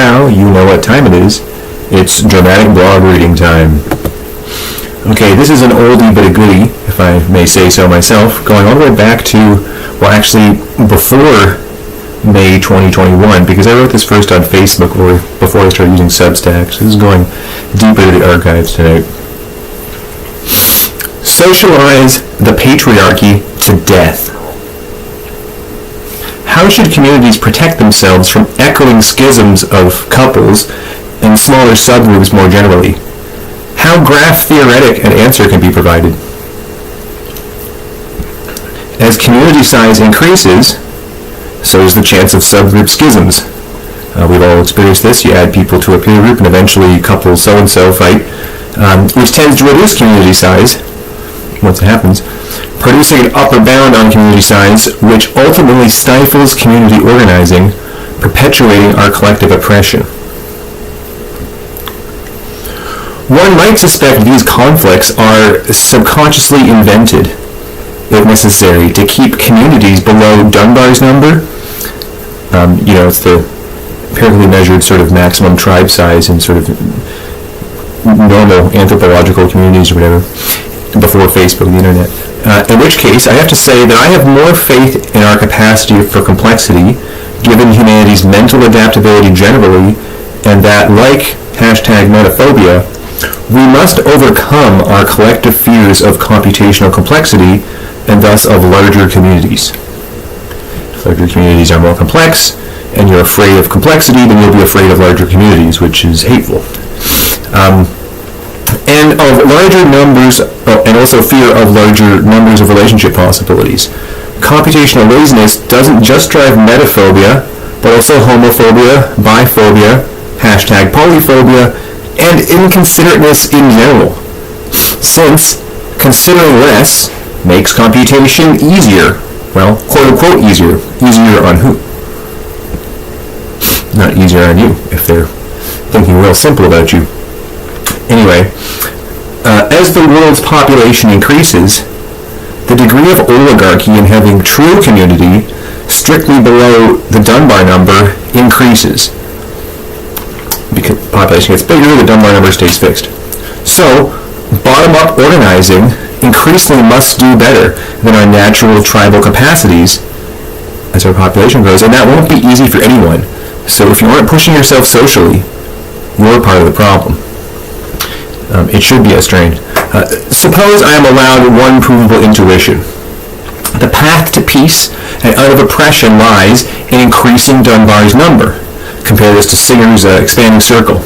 now, you know what time it is. It's dramatic blog reading time. Okay, this is an oldie but a goodie, if I may say so myself, going all the way back to, well, actually before May 2021, because I wrote this first on Facebook or before I started using Substack, so this is going deeper into the archives tonight. Socialize the patriarchy to death. How should communities protect themselves from echoing schisms of couples and smaller subgroups more generally? How graph-theoretic an answer can be provided? As community size increases, so is the chance of subgroup schisms. We've all experienced this. You add people to a peer group and eventually couples so-and-so fight, which tends to reduce community size once it happens, producing an upper bound on community size, which ultimately stifles community organizing, perpetuating our collective oppression. One might suspect these conflicts are subconsciously invented, if necessary, to keep communities below Dunbar's number. It's the empirically measured sort of maximum tribe size in sort of normal anthropological communities or whatever, before Facebook and the internet. In which case, I have to say that I have more faith in our capacity for complexity, given humanity's mental adaptability generally, and that, like #metaphobia, we must overcome our collective fears of computational complexity and thus of larger communities. If larger communities are more complex, and you're afraid of complexity, then you'll be afraid of larger communities, which is hateful. And of larger numbers, and also fear of larger numbers of relationship possibilities. Computational laziness doesn't just drive metaphobia, but also homophobia, biphobia, #polyphobia, and inconsiderateness in general. Since considering less makes computation easier. Well, quote-unquote easier. Easier on who? Not easier on you, if they're thinking real simple about you. Anyway, as the world's population increases, the degree of oligarchy in having true community strictly below the Dunbar number increases. Because the population gets bigger, the Dunbar number stays fixed. So, bottom-up organizing increasingly must do better than our natural tribal capacities as our population grows, and that won't be easy for anyone. So if you aren't pushing yourself socially, you're part of the problem. It should be a strain. Suppose I am allowed one provable intuition. The path to peace and out of oppression lies in increasing Dunbar's number. Compare this to Singer's expanding circle.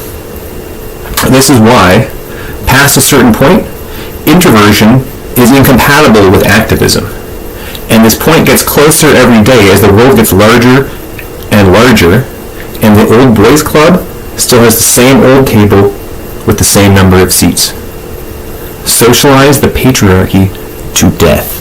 This is why, past a certain point, introversion is incompatible with activism. And this point gets closer every day as the world gets larger and larger, and the old boys club still has the same old table with the same number of seats. Socialize the patriarchy to death.